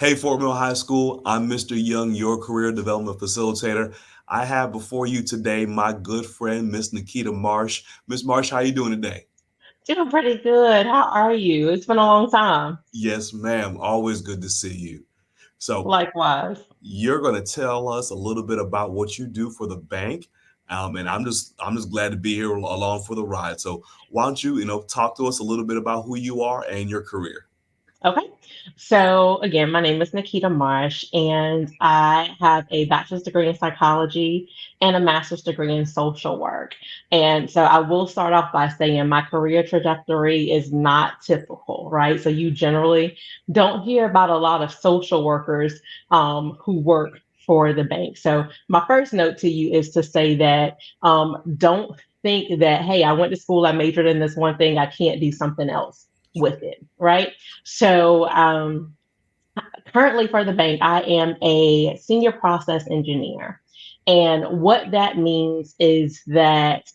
Hey, Fort Mill High School, I'm Mr. Young, your career development facilitator. I have before you today my good friend, Miss Nikita Marsh. Miss Marsh, how you doing today? Doing pretty good. How are you? It's been a long time. Yes, ma'am. Always good to see you. So, Likewise. you're going to tell us a little bit about what you do for the bank, and I'm just glad to be here along for the ride. So, why don't you talk to us a little bit about who you are and your career? Okay. So, again, my name is Nikita Marsh, and I have a bachelor's degree in psychology and a master's degree in social work. And so, I will start off by saying my career trajectory is not typical, right? So, you generally don't hear about a lot of social workers who work for the bank. So, my first note to you is to say that don't think that, hey, I went to school, I majored in this one thing, I can't do something else with it, right? So, currently for the bank, I am a senior process engineer. And what that means is that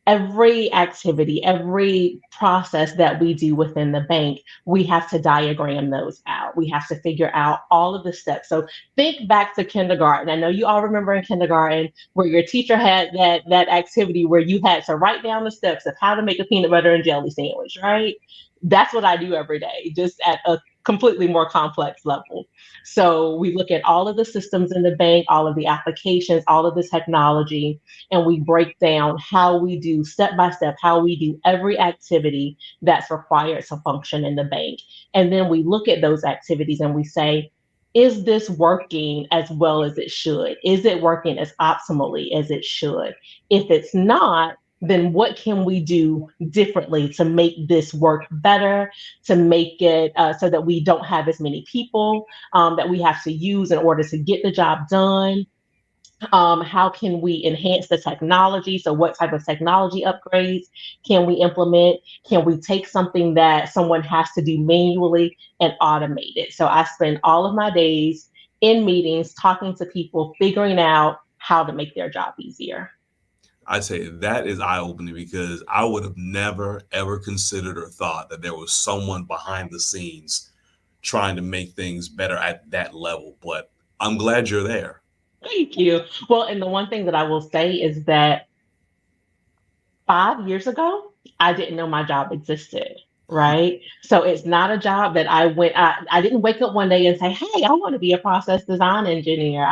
every activity, every process that we do within the bank, we have to diagram those out. We have to figure out all of the steps. So think back to kindergarten. I know you all remember in kindergarten where your teacher had that activity where you had to write down the steps of how to make a peanut butter and jelly sandwich, right? That's what I do every day, just at a completely more complex level. So we look at all of the systems in the bank, all of the applications, all of the technology, and we break down how we do step by step, how we do every activity that's required to function in the bank. And then we look at those activities and we say, is this working as well as it should? Is it working as optimally as it should? If it's not, then what can we do differently to make this work better, to make it so that we don't have as many people that we have to use in order to get the job done? How can we enhance the technology? So, what type of technology upgrades can we implement? Can we take something that someone has to do manually and automate it? So, I spend all of my days in meetings talking to people, figuring out how to make their job easier. I say that is eye opening because I would have never ever considered or thought that there was someone behind the scenes trying to make things better at that level. But I'm glad you're there. Thank you. Well, and the one thing that I will say is that 5 years ago, I didn't know my job existed. Right. So it's not a job that I didn't wake up one day and say, hey, I want to be a process design engineer.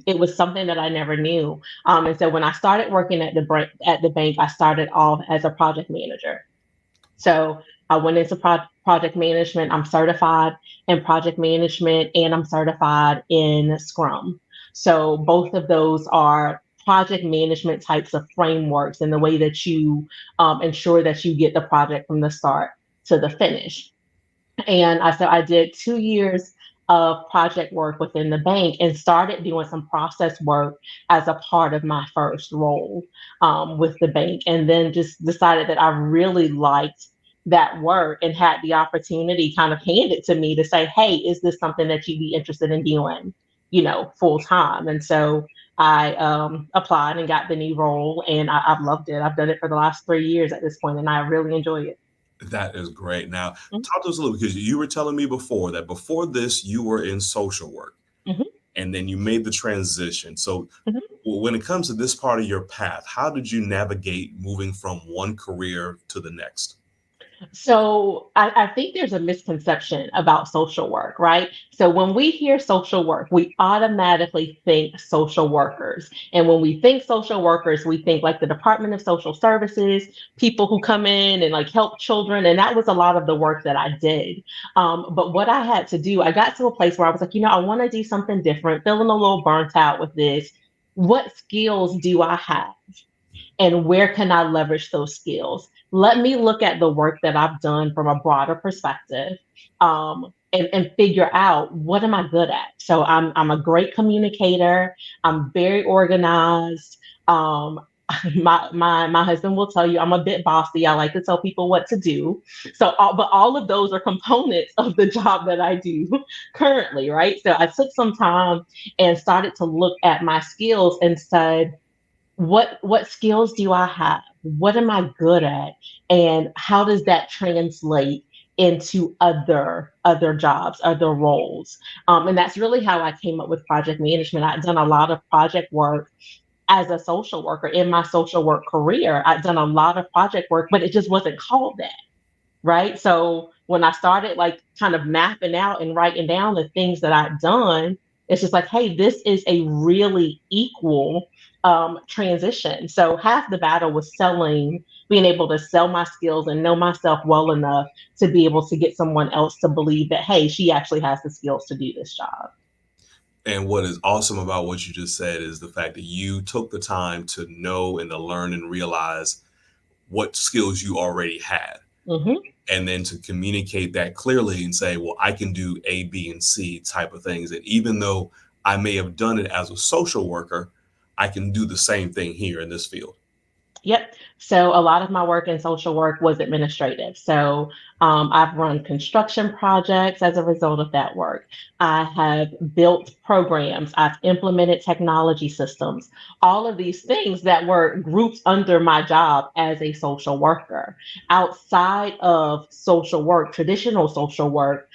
It was something that I never knew. And so when I started working at the bank, I started off as a project manager. So I went into project management. I'm certified in project management and I'm certified in Scrum. So both of those are project management types of frameworks and the way that you ensure that you get the project from the start to the finish. And I did 2 years of project work within the bank and started doing some process work as a part of my first role with the bank. And then just decided that I really liked that work and had the opportunity kind of handed to me to say, hey, is this something that you'd be interested in doing, full time? And so I applied and got the new role and I've loved it. I've done it for the last 3 years at this point and I really enjoy it. That is great. Now, Mhm, talk to us a little because you were telling me before that before this you were in social work mhm, and then you made the transition. So, mhm. when it comes to this part of your path, how did you navigate moving from one career to the next? So I think there's a misconception about social work, right? So when we hear social work, we automatically think social workers. And when we think social workers, we think like the Department of Social Services, people who come in and like help children. And that was a lot of the work that I did. But what I had to do, I got to a place where I was like, I want to do something different, feeling a little burnt out with this. What skills do I have? And where can I leverage those skills? Let me look at the work that I've done from a broader perspective, and figure out what am I good at. So I'm a great communicator. I'm very organized. My husband will tell you I'm a bit bossy. I like to tell people what to do. But all of those are components of the job that I do currently, right? So I took some time and started to look at my skills and said, what skills do I have? What am I good at? And how does that translate into other jobs, other roles. And that's really how I came up with project management. I've done a lot of project work as a social worker in my social work career. I've done a lot of project work, but it just wasn't called that, right? So when I started like kind of mapping out and writing down the things that I'd done, it's just like, hey, this is a really equal transition. So half the battle was selling, being able to sell my skills and know myself well enough to be able to get someone else to believe that, hey, she actually has the skills to do this job. And what is awesome about what you just said is the fact that you took the time to know and to learn and realize what skills you already had, Hmm. and then to communicate that clearly and say, well, I can do A, B, and C type of things. And even though I may have done it as a social worker, I can do the same thing here in this field. Yep. So a lot of my work in social work was administrative. So I've run construction projects as a result of that work. I have built programs. I've implemented technology systems. All of these things that were grouped under my job as a social worker. Outside of social work, traditional social work,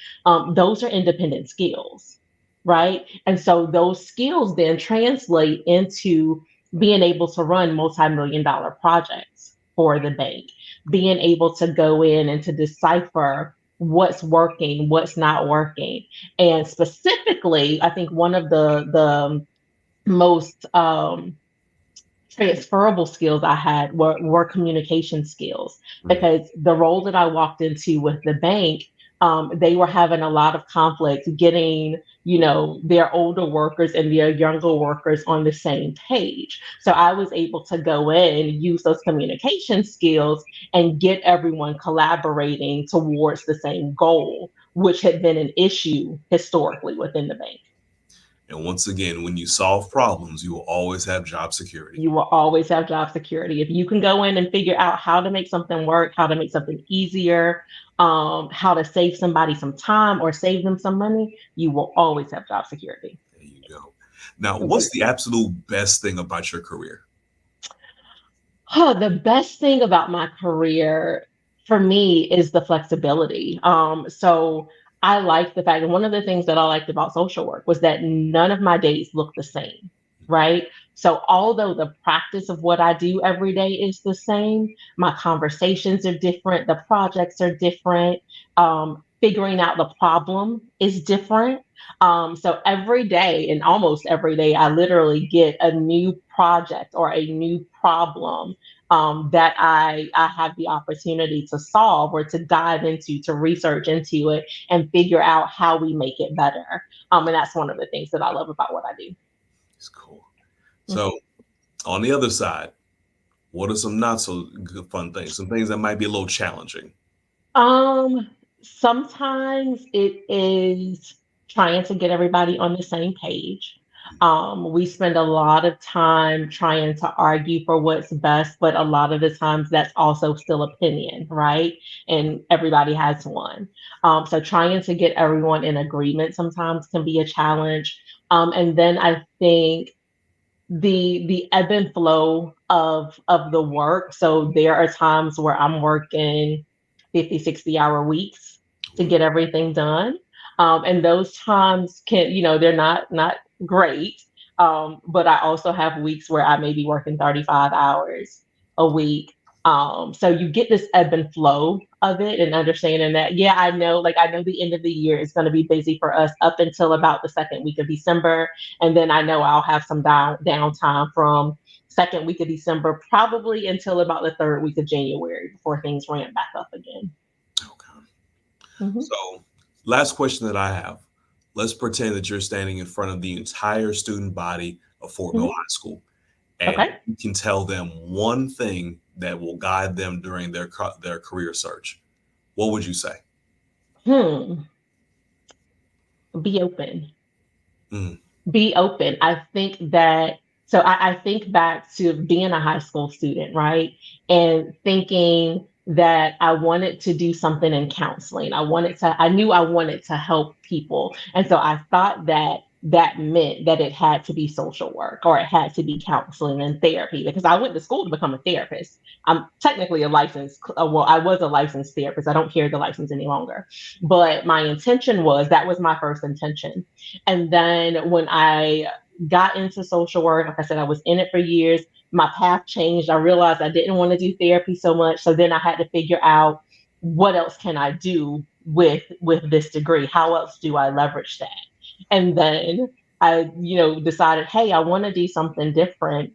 those are independent skills, right? And so those skills then translate into being able to run multi-million dollar projects for the bank, being able to go in and to decipher what's working, what's not working. And specifically, I think one of the most transferable skills I had were communication skills Mm. because the role that I walked into with the bank, they were having a lot of conflict getting, their older workers and their younger workers on the same page. So I was able to go in and use those communication skills and get everyone collaborating towards the same goal, which had been an issue historically within the bank. And once again, when you solve problems, you will always have job security. You will always have job security. If you can go in and figure out how to make something work, how to make something easier, how to save somebody some time or save them some money, you will always have job security. There you go. Now, what's Mhm. the absolute best thing about your career? The best thing about my career for me is the flexibility. So I like the fact, and one of the things that I liked about social work was that none of my days look the same, right? So although the practice of what I do every day is the same, my conversations are different, the projects are different, figuring out the problem is different. So every day, and almost every day, I literally get a new project or a new problem that I have the opportunity to solve or to dive into, to research into it and figure out how we make it better. And that's one of the things that I love about what I do. It's cool. Mhm. So, on the other side, what are some not so good fun things? Some things that might be a little challenging. Um, Sometimes it is trying to get everybody on the same page. We spend a lot of time trying to argue for what's best, but a lot of the times that's also still opinion, right? And everybody has one. So trying to get everyone in agreement sometimes can be a challenge. And then I think the ebb and flow of the work. So there are times where I'm working 50, 60 hour weeks to get everything done. And those times can, they're not great. But I also have weeks where I may be working 35 hours a week. So you get this ebb and flow of it and understanding that, yeah, I know the end of the year is going to be busy for us up until about the second week of December, and then I know I'll have some downtime from second week of December, probably until about the third week of January before things ramp back up again. Okay. Hmm. So, last question that I have. Let's pretend that you're standing in front of the entire student body of Fort Mill Hmm. High School, and Okay. you can tell them one thing that will guide them during their career search. What would you say? Hmm. Be open. Mm, Be open. I think that, so I think back to being a high school student, right? And thinking that I wanted to do something in counseling. I knew I wanted to help people. And so I thought that that meant that it had to be social work or it had to be counseling and therapy because I went to school to become a therapist. I'm technically a licensed, well, I was a licensed therapist. I don't carry the license any longer. But my intention was that was my first intention. And then when I got into social work, like I said, I was in it for years. My path changed. I realized I didn't want to do therapy so much. So then I had to figure out what else can I do with this degree? How else do I leverage that? And then I, decided, hey, I want to do something different.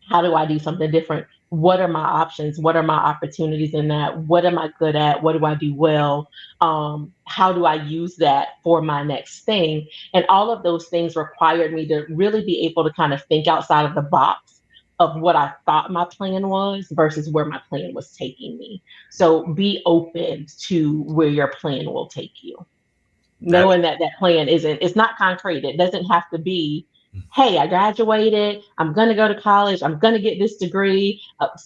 How do I do something different? What are my options? What are my opportunities in that? What am I good at? What do I do well? How do I use that for my next thing? And all of those things required me to really be able to kind of think outside of the box of what I thought my plan was versus where my plan was taking me. So be open to where your plan will take you, That knowing that that plan isn't, it's not concrete. It doesn't have to be, hey, I graduated, I'm going to go to college, I'm going to get this degree.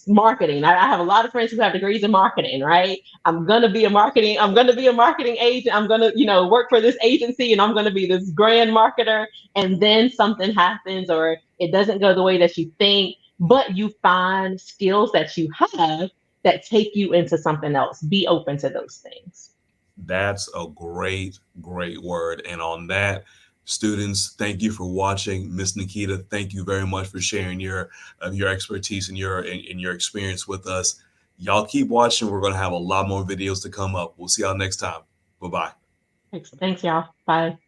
Marketing, I have a lot of friends who have degrees in marketing, right? I'm going to be a marketing agent, I'm going to, work for this agency, and I'm going to be this grand marketer. And then something happens or it doesn't go the way that you think, but you find skills that you have that take you into something else. Be open to those things. That's a great, great word. And on that, students, thank you for watching. Miss Nikita, thank you very much for sharing your expertise and your experience with us. Y'all keep watching. We're gonna have a lot more videos to come up. We'll see y'all next time. Bye bye. Thanks, y'all. Bye.